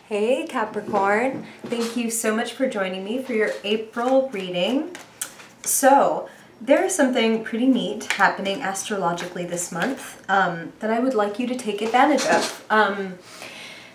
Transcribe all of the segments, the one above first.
Hey Capricorn, thank you so much for joining me for your April reading. So there is something pretty neat happening astrologically this month that I would like you to take advantage of.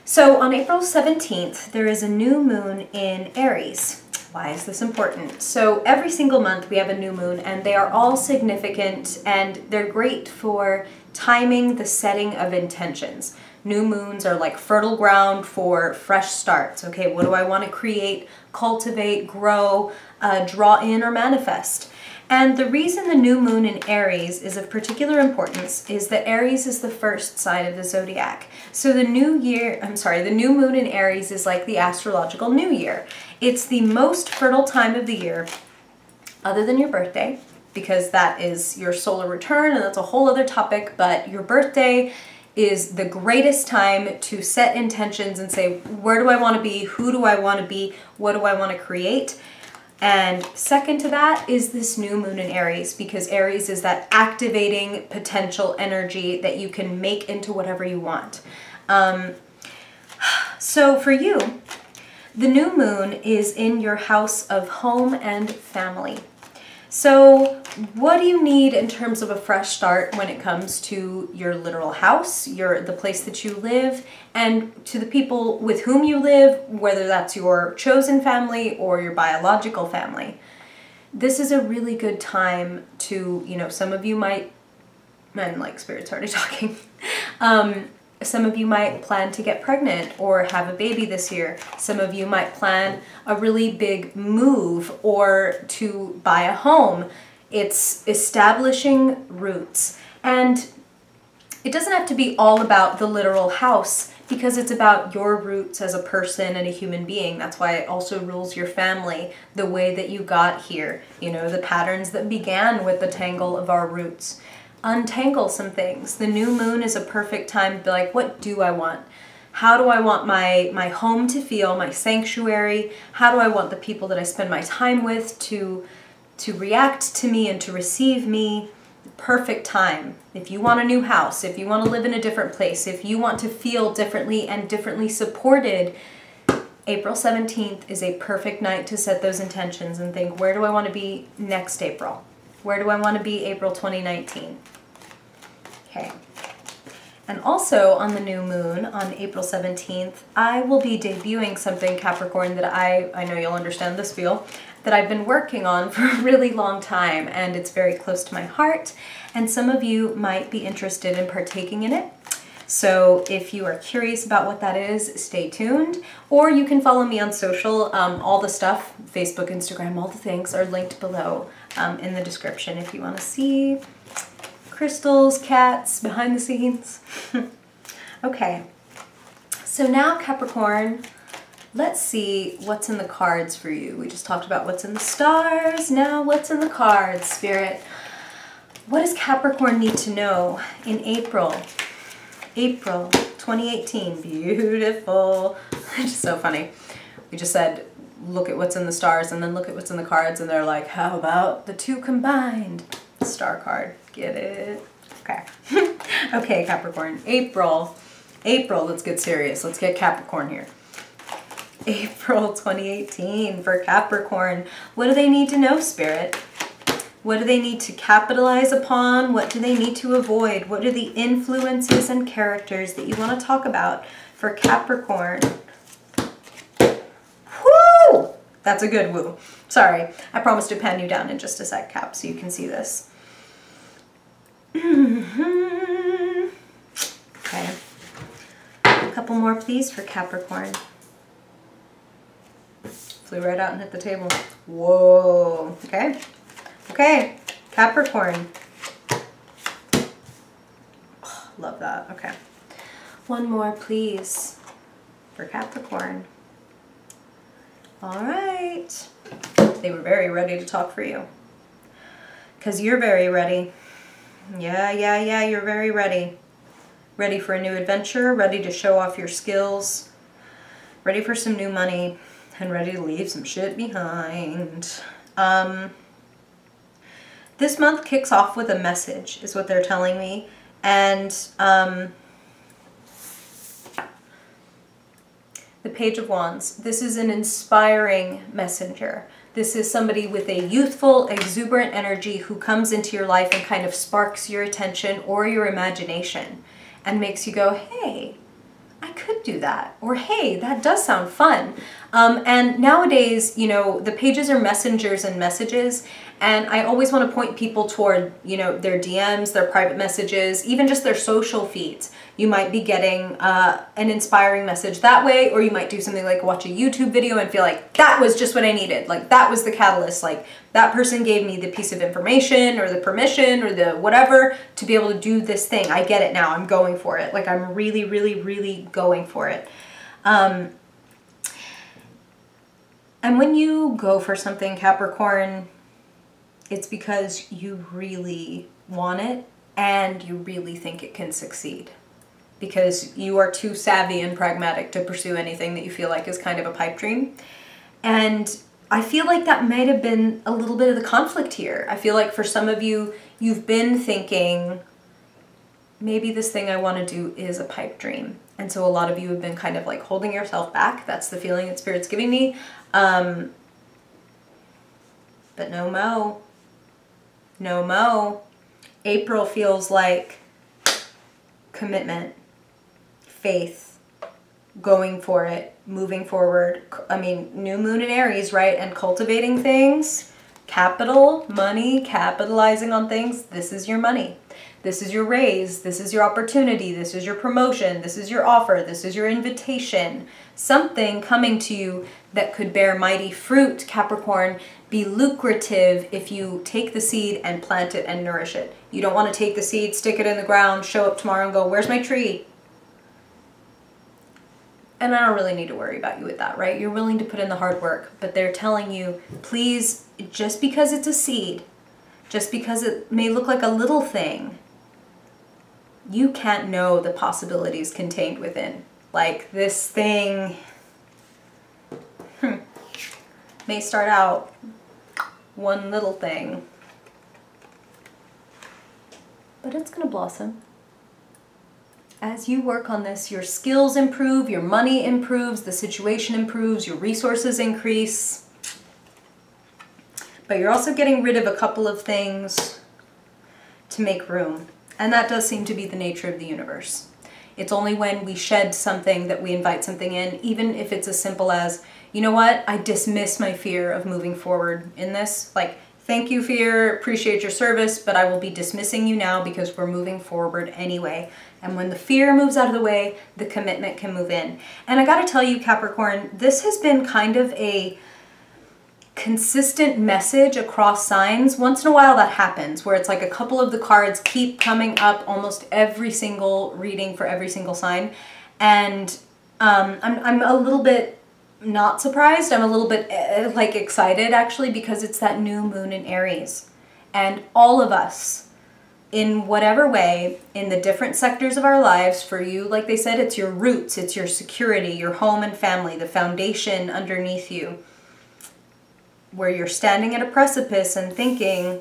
So on April 17th, there is a new moon in Aries. Why is this important? So every single month we have a new moon and they are all significant and they're great for timing the setting of intentions. New moons are like fertile ground for fresh starts. Okay, what do I want to create, cultivate, grow, draw in, or manifest? And the reason the new moon in Aries is of particular importance is that Aries is the first sign of the zodiac. So the new moon in Aries is like the astrological new year. It's the most fertile time of the year, other than your birthday, because that is your solar return and that's a whole other topic, but your birthday is the greatest time to set intentions and say, where do I want to be? Who do I want to be? What do I want to create? And second to that is this new moon in Aries, because Aries is that activating potential energy that you can make into whatever you want. So for you, the new moon is in your house of home and family. So what do you need in terms of a fresh start when it comes to your literal house, the place that you live, and to the people with whom you live, whether that's your chosen family or your biological family? This is a really good time to, some of you might, and like Spirit's already talking, some of you might plan to get pregnant or have a baby this year. Some of you might plan a really big move or to buy a home. It's establishing roots. And it doesn't have to be all about the literal house, because it's about your roots as a person and a human being. That's why it also rules your family, the way that you got here, the patterns that began with the tangle of our roots. Untangle some things. The new moon is a perfect time to be like, what do I want? How do I want my home to feel, my sanctuary? How do I want the people that I spend my time with to react to me and to receive me? The perfect time. If you want a new house, if you want to live in a different place, if you want to feel differently and differently supported, April 17th is a perfect night to set those intentions and think, where do I want to be next April? Where do I want to be April 2019? Okay. And also on the new moon on April 17th, I will be debuting something, Capricorn, that I know you'll understand this feel, that I've been working on for a really long time, and it's very close to my heart, and some of you might be interested in partaking in it. So if you are curious about what that is, stay tuned, or you can follow me on social. All the stuff, Facebook, Instagram, all the things are linked below in the description if you want to see crystals, cats, behind the scenes. Okay, so now Capricorn, let's see what's in the cards for you. We just talked about what's in the stars, now what's in the cards, Spirit. What does Capricorn need to know in April 2018, beautiful. It's just so funny. We just said, look at what's in the stars and then look at what's in the cards, and they're like, how about the two combined? Star card, get it? Okay. Okay, Capricorn, April, let's get serious. Let's get Capricorn here. April 2018 for Capricorn. What do they need to know, Spirit? What do they need to capitalize upon? What do they need to avoid? What are the influences and characters that you want to talk about for Capricorn? Woo! That's a good woo. Sorry, I promised to pen you down in just a sec, Cap, so you can see this. Okay. A couple more, please, for Capricorn. Flew right out and hit the table. Whoa. Okay. Okay, Capricorn. Oh, love that. Okay. One more, please, for Capricorn. All right. They were very ready to talk for you. Because you're very ready. Yeah, you're very ready. Ready for a new adventure, ready to show off your skills, ready for some new money, and ready to leave some shit behind. This month kicks off with a message, is what they're telling me. And The Page of Wands. This is an inspiring messenger. This is somebody with a youthful, exuberant energy who comes into your life and kind of sparks your attention or your imagination and makes you go, hey, I could do that. Or, hey, that does sound fun. And nowadays, you know, the pages are messengers and messages. And I always want to point people toward, you know, their DMs, their private messages, even just their social feeds. You might be getting an inspiring message that way, or you might do something like watch a YouTube video and feel like that was just what I needed. Like that was the catalyst. Like that person gave me the piece of information or the permission or the whatever to be able to do this thing. I get it now. I'm going for it. Like I'm really, really, really going for it. And when you go for something, Capricorn, it's because you really want it and you really think it can succeed. Because you are too savvy and pragmatic to pursue anything that you feel like is kind of a pipe dream. And I feel like that might have been a little bit of the conflict here. I feel like for some of you, you've been thinking, maybe this thing I want to do is a pipe dream. And so a lot of you have been kind of like holding yourself back. That's the feeling that Spirit's giving me. But no mo. No mo. April feels like commitment, faith, going for it, moving forward. I mean, new moon in Aries, right? And cultivating things, capital, money, capitalizing on things. This is your money. This is your raise. This is your opportunity. This is your promotion. This is your offer. This is your invitation. Something coming to you that could bear mighty fruit, Capricorn, be lucrative if you take the seed and plant it and nourish it. You don't want to take the seed, stick it in the ground, show up tomorrow and go, where's my tree? And I don't really need to worry about you with that, right? You're willing to put in the hard work, but they're telling you, please, just because it's a seed, just because it may look like a little thing, you can't know the possibilities contained within. Like this thing may start out one little thing, but it's going to blossom. As you work on this, your skills improve, your money improves, the situation improves, your resources increase. But you're also getting rid of a couple of things to make room. And that does seem to be the nature of the universe. It's only when we shed something that we invite something in, even if it's as simple as, you know what, I dismiss my fear of moving forward in this. Like, thank you, fear, appreciate your service, but I will be dismissing you now because we're moving forward anyway. And when the fear moves out of the way, the commitment can move in. And I gotta tell you, Capricorn, this has been kind of a consistent message across signs. Once in a while that happens, where it's like a couple of the cards keep coming up almost every single reading for every single sign. And I'm a little bit not surprised. I'm a little bit like excited actually, because it's that new moon in Aries. And all of us, in whatever way, in the different sectors of our lives, for you, like they said, it's your roots, it's your security, your home and family, the foundation underneath you, where you're standing at a precipice and thinking,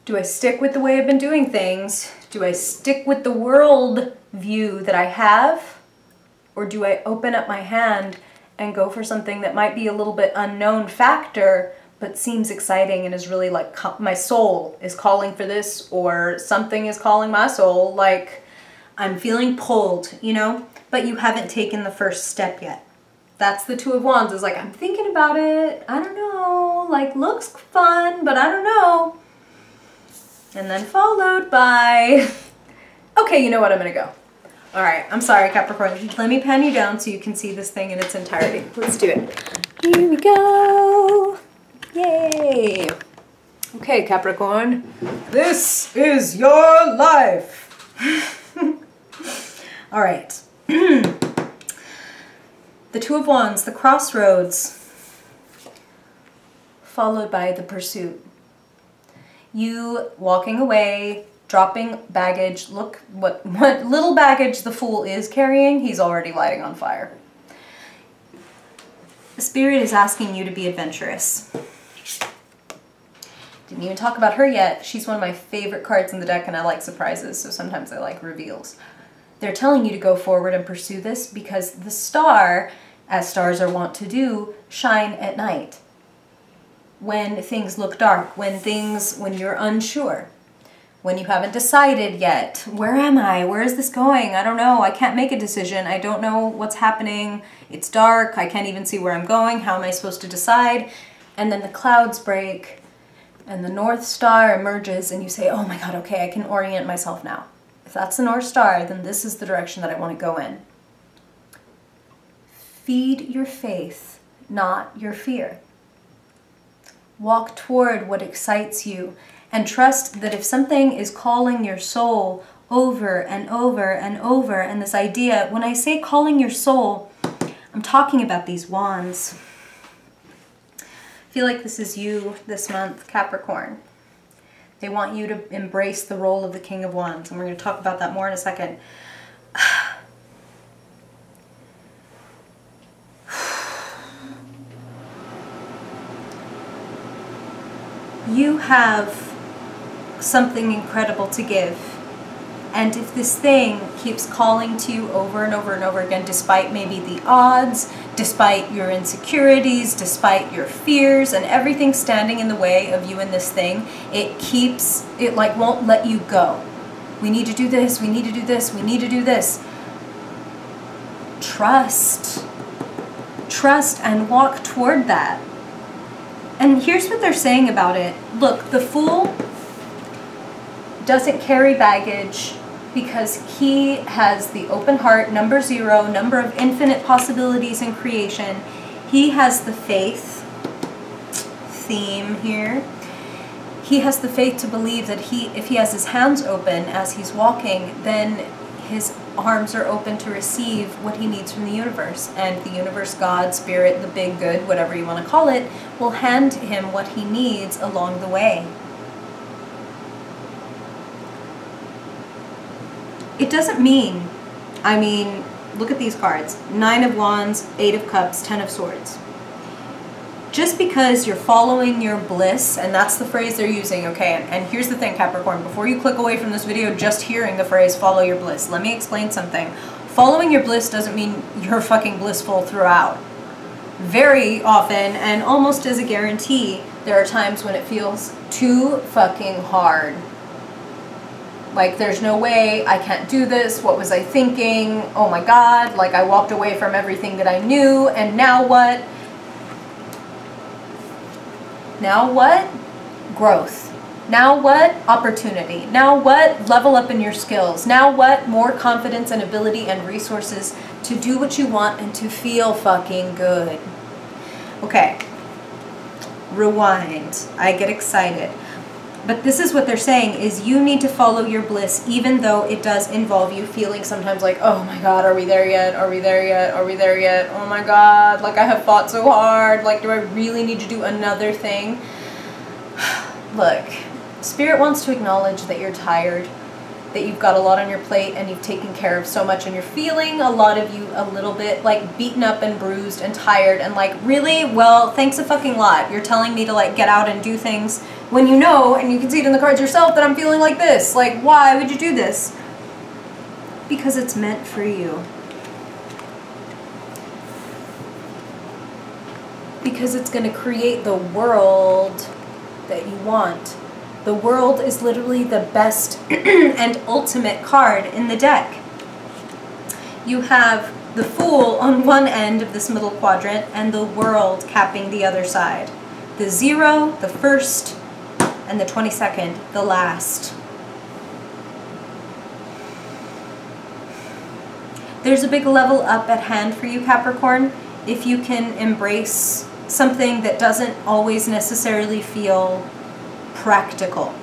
do I stick with the way I've been doing things? Do I stick with the world view that I have? Or do I open up my hand and go for something that might be a little bit unknown factor, but seems exciting and is really like, my soul is calling for this, or something is calling my soul, like I'm feeling pulled, you know? But you haven't taken the first step yet. That's the Two of Wands, is like, I'm thinking about it, I don't know, like looks fun, but I don't know. And then followed by, okay, you know what, I'm gonna go. All right, I'm sorry, Capricorn. Let me pan you down so you can see this thing in its entirety. Let's do it. Here we go. Yay. Okay, Capricorn, this is your life. All right. The Two of Wands, the crossroads, followed by the pursuit. You walking away, dropping baggage. Look what little baggage the Fool is carrying. He's already lighting on fire. The Spirit is asking you to be adventurous. Didn't even talk about her yet. She's one of my favorite cards in the deck, and I like surprises, so sometimes I like reveals. They're telling you to go forward and pursue this because the star, as stars are wont to do, shine at night. When things look dark, when you're unsure, when you haven't decided yet, where am I? Where is this going? I don't know. I can't make a decision. I don't know what's happening. It's dark. I can't even see where I'm going. How am I supposed to decide? And then the clouds break and the North Star emerges and you say, oh my God, okay, I can orient myself now. If that's the North Star, then this is the direction that I want to go in. Feed your faith, not your fear. Walk toward what excites you and trust that if something is calling your soul over and over and over, and this idea, when I say calling your soul, I'm talking about these wands. I feel like this is you this month, Capricorn. They want you to embrace the role of the King of Wands, and we're going to talk about that more in a second. You have something incredible to give. And if this thing keeps calling to you over and over and over again, despite maybe the odds, despite your insecurities, despite your fears and everything standing in the way of you in this thing, it like won't let you go. We need to do this, we need to do this, we need to do this. Trust and walk toward that. And here's what they're saying about it. Look, the Fool doesn't carry baggage because he has the open heart, number 0, number of infinite possibilities in creation. He has the faith theme here. He has the faith to believe that if he has his hands open as he's walking, then his arms are open to receive what he needs from the universe. And the universe, God, spirit, the big good, whatever you want to call it, will hand him what he needs along the way. It doesn't mean, look at these cards. 9 of Wands, 8 of Cups, 10 of Swords. Just because you're following your bliss, and that's the phrase they're using, okay? And here's the thing, Capricorn, before you click away from this video just hearing the phrase follow your bliss, let me explain something. Following your bliss doesn't mean you're fucking blissful throughout. Very often, and almost as a guarantee, there are times when it feels too fucking hard. Like, there's no way, I can't do this, what was I thinking, oh my God, like I walked away from everything that I knew, and now what? Now what? Growth. Now what? Opportunity. Now what? Level up in your skills. Now what? More confidence and ability and resources to do what you want and to feel fucking good. Okay. Rewind. I get excited. But this is what they're saying, is you need to follow your bliss, even though it does involve you feeling sometimes like, oh my God, are we there yet? Are we there yet? Are we there yet? Oh my God, like I have fought so hard. Like, do I really need to do another thing? Look, Spirit wants to acknowledge that you're tired, that you've got a lot on your plate and you've taken care of so much and you're feeling a lot of you a little bit like beaten up and bruised and tired and like, really? Well, thanks a fucking lot. You're telling me to like get out and do things when you know, and you can see it in the cards yourself, that I'm feeling like this. Like, why would you do this? Because it's meant for you. Because it's going to create the world that you want. The world is literally the best and ultimate card in the deck. You have the Fool on one end of this middle quadrant and the World capping the other side. The 0, the first, and the 22nd, the last. There's a big level up at hand for you, Capricorn, if you can embrace something that doesn't always necessarily feel practical.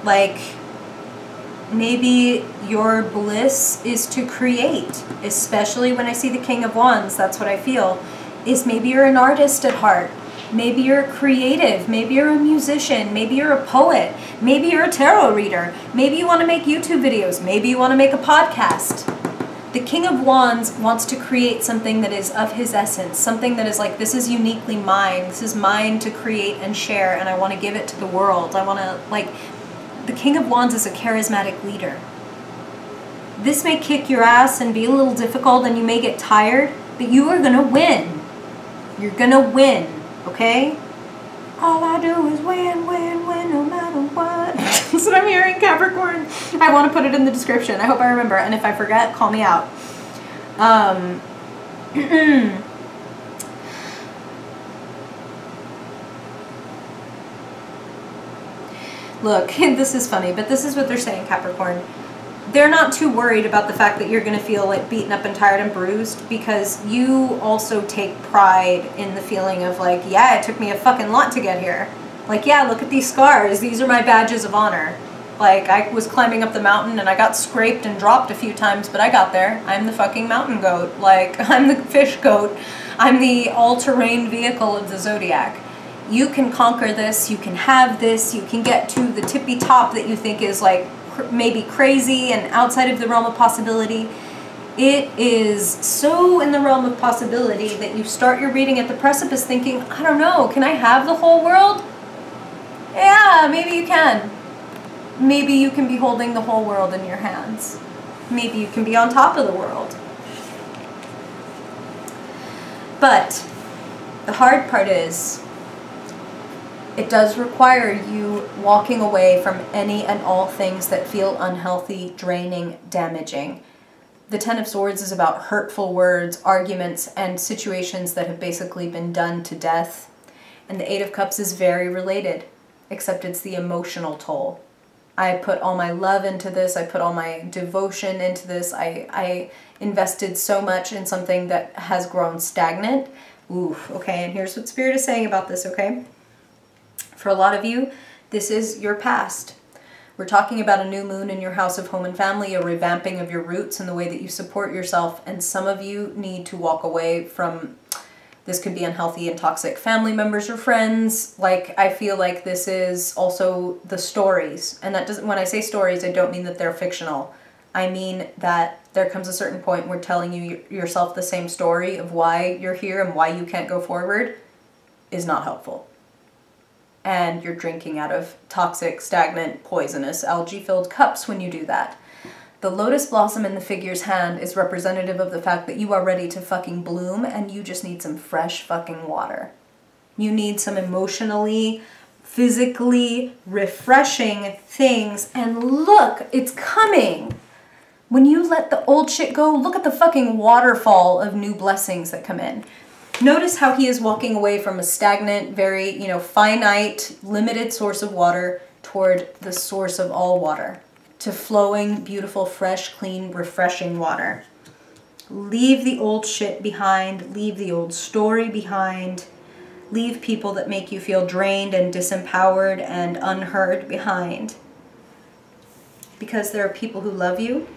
Like, maybe your bliss is to create, especially when I see the King of Wands, that's what I feel, is maybe you're an artist at heart. Maybe you're creative, maybe you're a musician, maybe you're a poet, maybe you're a tarot reader, maybe you want to make YouTube videos, maybe you want to make a podcast. The King of Wands wants to create something that is of his essence, something that is like, this is uniquely mine, this is mine to create and share, and I want to give it to the world. I want to, like, the King of Wands is a charismatic leader. This may kick your ass and be a little difficult and you may get tired, but you are going to win. You're going to win, okay? All I do is win, win, win, no matter what. That's what I'm hearing, Capricorn. I want to put it in the description. I hope I remember. And if I forget, call me out. Look, this is funny, but this is what they're saying, Capricorn. They're not too worried about the fact that you're going to feel like beaten up and tired and bruised, because you also take pride in the feeling of like, yeah, it took me a fucking lot to get here. Like, yeah, look at these scars. These are my badges of honor. Like, I was climbing up the mountain and I got scraped and dropped a few times, but I got there. I'm the fucking mountain goat. Like, I'm the fish goat. I'm the all-terrain vehicle of the zodiac. You can conquer this. You can have this. You can get to the tippy top that you think is like maybe crazy and outside of the realm of possibility. It is so in the realm of possibility that you start your reading at the precipice thinking, I don't know, can I have the whole world? Yeah, maybe you can. Maybe you can be holding the whole world in your hands. Maybe you can be on top of the world. But the hard part is, it does require you walking away from any and all things that feel unhealthy, draining, damaging. The Ten of Swords is about hurtful words, arguments, and situations that have basically been done to death. And the Eight of Cups is very related, except it's the emotional toll. I put all my love into this. I put all my devotion into this. I invested so much in something that has grown stagnant. Oof, okay, and here's what Spirit is saying about this, okay? For a lot of you, this is your past. We're talking about a new moon in your house of home and family, a revamping of your roots and the way that you support yourself. And some of you need to walk away from, this could be unhealthy and toxic family members or friends. Like, I feel like this is also the stories. And that doesn't, when I say stories, I don't mean that they're fictional. I mean that there comes a certain point where telling yourself the same story of why you're here and why you can't go forward is not helpful. And you're drinking out of toxic, stagnant, poisonous, algae-filled cups when you do that. The lotus blossom in the figure's hand is representative of the fact that you are ready to fucking bloom and you just need some fresh fucking water. You need some emotionally, physically refreshing things. And look, it's coming. When you let the old shit go, look at the fucking waterfall of new blessings that come in. Notice how he is walking away from a stagnant, very, finite, limited source of water toward the source of all water, to flowing, beautiful, fresh, clean, refreshing water. Leave the old shit behind. Leave the old story behind. Leave people that make you feel drained and disempowered and unheard behind. Because there are people who love you,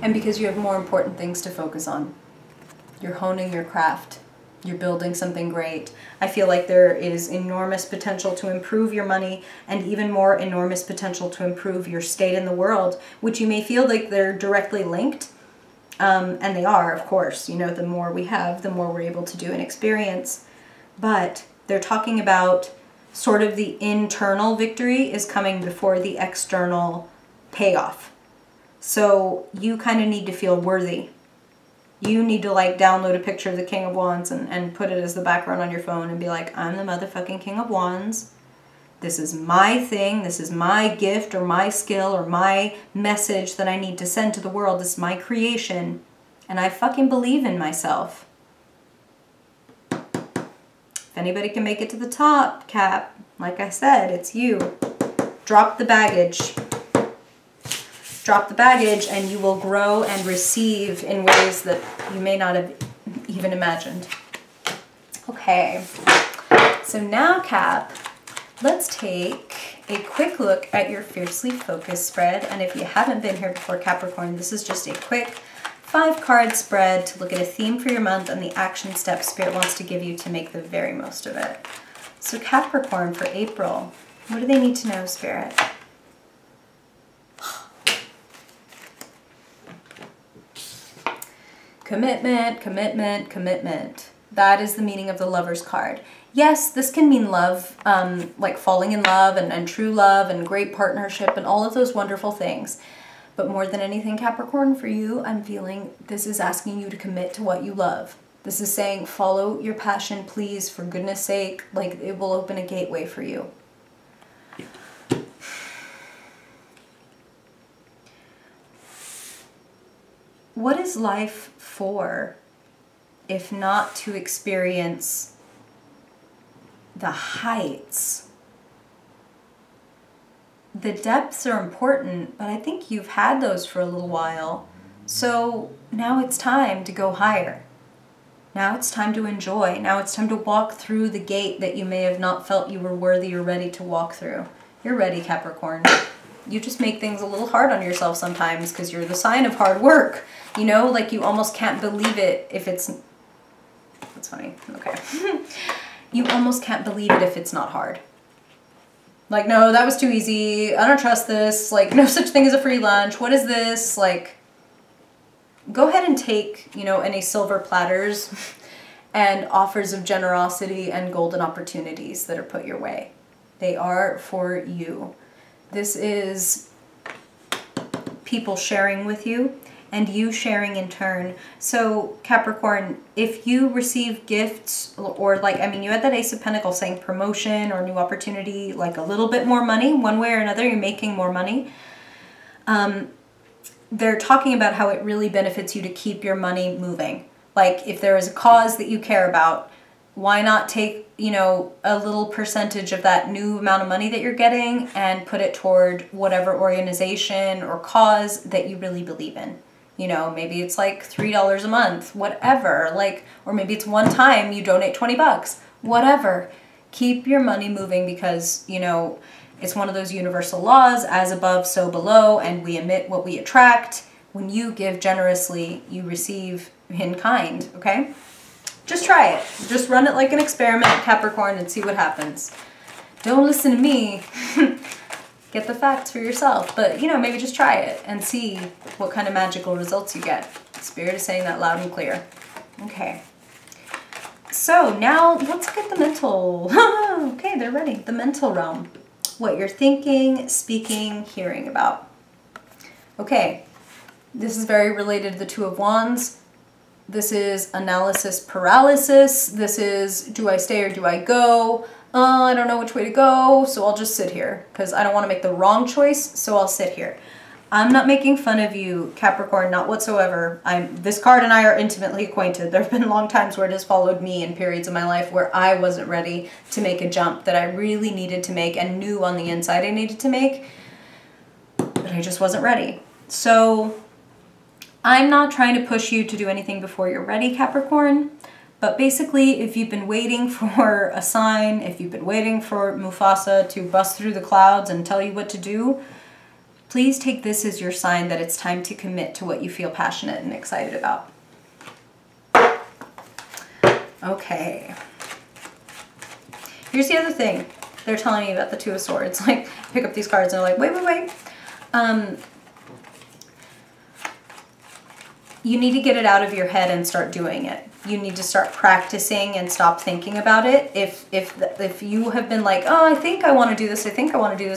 and because you have more important things to focus on. You're honing your craft. You're building something great. I feel like there is enormous potential to improve your money and even more enormous potential to improve your state in the world, which you may feel like they're directly linked. And they are, of course. The more we have, the more we're able to do and experience. But they're talking about sort of the internal victory is coming before the external payoff. So you kind of need to feel worthy. You need to download a picture of the King of Wands and put it as the background on your phone and be like, I'm the motherfucking King of Wands. This is my thing. This is my gift or my skill or my message that I need to send to the world. This is my creation. And I fucking believe in myself. If anybody can make it to the top, Cap, like I said, it's you. Drop the baggage. Drop the baggage and you will grow and receive in ways that you may not have even imagined. Okay, so now, Cap, let's take a quick look at your Fiercely Focused spread. And if you haven't been here before, Capricorn, this is just a quick 5-card spread to look at a theme for your month and the action steps Spirit wants to give you to make the very most of it. So Capricorn for April, what do they need to know, Spirit? Commitment, commitment, commitment. That is the meaning of the Lover's card. Yes, this can mean love, like falling in love and true love and great partnership and all of those wonderful things. But more than anything, Capricorn, for you, I'm feeling this is asking you to commit to what you love. This is saying, follow your passion, please, for goodness sake. Like, it will open a gateway for you. What is life for if not to experience the heights? The depths are important, but I think you've had those for a little while. So now it's time to go higher. Now it's time to enjoy. Now it's time to walk through the gate that you may have not felt you were worthy or ready to walk through. You're ready, Capricorn. You just make things a little hard on yourself sometimes because you're the sign of hard work. You know, like you almost can't believe it if it's... That's funny. Okay. You almost can't believe it if it's not hard. Like, no, that was too easy. I don't trust this. Like, no such thing as a free lunch. What is this? Like, go ahead and take, you know, any silver platters and offers of generosity and golden opportunities that are put your way. They are for you. This is people sharing with you and you sharing in turn. So Capricorn, if you receive gifts or like, I mean, you had that Ace of Pentacles saying promotion or new opportunity, like a little bit more money, one way or another, you're making more money. They're talking about how it really benefits you to keep your money moving. Like if there is a cause that you care about, why not take, you know, a little percentage of that new amount of money that you're getting and put it toward whatever organization or cause that you really believe in. You know, maybe it's like $3 a month, whatever, like, or maybe it's one time you donate 20 bucks, whatever. Keep your money moving because, you know, it's one of those universal laws, as above, so below, and we emit what we attract. When you give generously, you receive in kind, okay? Just try it. Just run it like an experiment, Capricorn, and see what happens. Don't listen to me. Get the facts for yourself. But, you know, maybe just try it and see what kind of magical results you get. Spirit is saying that loud and clear. Okay. So now let's get the mental. Okay, they're ready. The mental realm. What you're thinking, speaking, hearing about. Okay. This is very related to the Two of Wands. This is analysis paralysis. This is, do I stay or do I go? I don't know which way to go, so I'll just sit here because I don't want to make the wrong choice, so I'll sit here. I'm not making fun of you, Capricorn, not whatsoever. This card and I are intimately acquainted. There have been long times where it has followed me in periods of my life where I wasn't ready to make a jump that I really needed to make and knew on the inside I needed to make, but I just wasn't ready. So I'm not trying to push you to do anything before you're ready, Capricorn. But basically, if you've been waiting for a sign, if you've been waiting for Mufasa to bust through the clouds and tell you what to do, please take this as your sign that it's time to commit to what you feel passionate and excited about. Okay. Here's the other thing they're telling me about the Two of Swords. Like, pick up these cards and they're like, wait. You need to get it out of your head and start doing it. You need to start practicing and stop thinking about it. If you have been like, oh, I think I want to do this,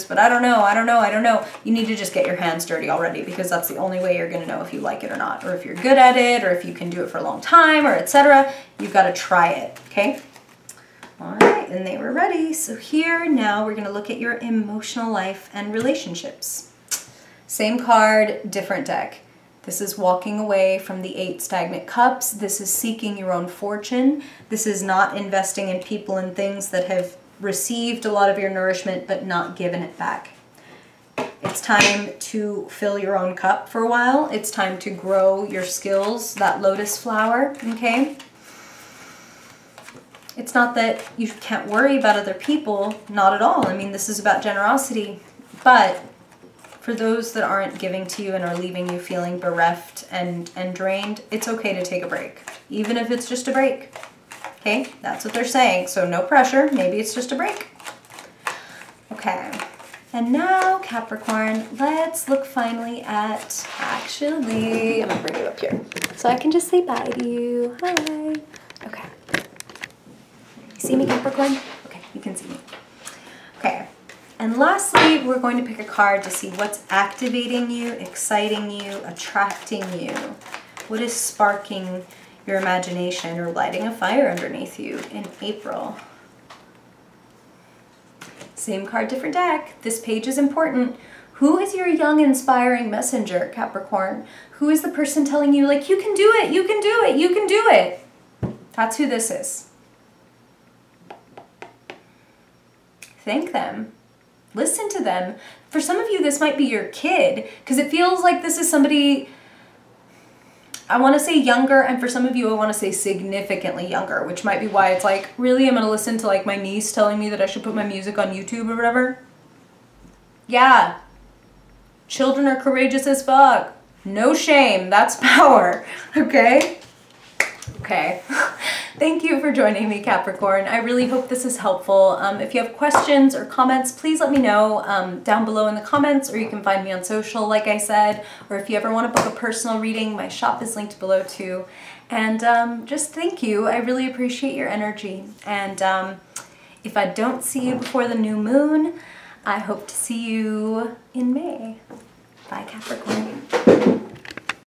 but I don't know. You need to just get your hands dirty already because that's the only way you're going to know if you like it or not, or if you're good at it, or if you can do it for a long time, or etc. You've got to try it, okay? All right, and they were ready. So here, now we're going to look at your emotional life and relationships. Same card, different deck. This is walking away from the 8 stagnant cups. This is seeking your own fortune. This is not investing in people and things that have received a lot of your nourishment but not given it back. It's time to fill your own cup for a while. It's time to grow your skills, that lotus flower, okay? It's not that you can't worry about other people, not at all. I mean, this is about generosity, but for those that aren't giving to you and are leaving you feeling bereft and drained, it's okay to take a break, even if it's just a break. Okay, that's what they're saying. So no pressure. Maybe it's just a break. Okay, and now Capricorn, let's look finally at, actually, I'm gonna bring you up here so I can just say bye to you. Hi. Okay. You see me, Capricorn? Okay, you can see me. Okay. And lastly, we're going to pick a card to see what's activating you, exciting you, attracting you. What is sparking your imagination or lighting a fire underneath you in April? Same card, different deck. This page is important. Who is your young, inspiring messenger, Capricorn? Who is the person telling you, like, you can do it, you can do it, you can do it? That's who this is. Thank them. Listen to them. For some of you, this might be your kid, because it feels like this is somebody, I want to say younger, and for some of you, I want to say significantly younger, which might be why it's like, really, I'm going to listen to like my niece telling me that I should put my music on YouTube or whatever? Yeah. Children are courageous as fuck. No shame. That's power. Okay? Okay. Thank you for joining me, Capricorn. I really hope this is helpful. If you have questions or comments, please let me know down below in the comments, or you can find me on social, like I said, or if you ever want to book a personal reading, my shop is linked below too. And just thank you. I really appreciate your energy. And if I don't see you before the new moon, I hope to see you in May. Bye, Capricorn.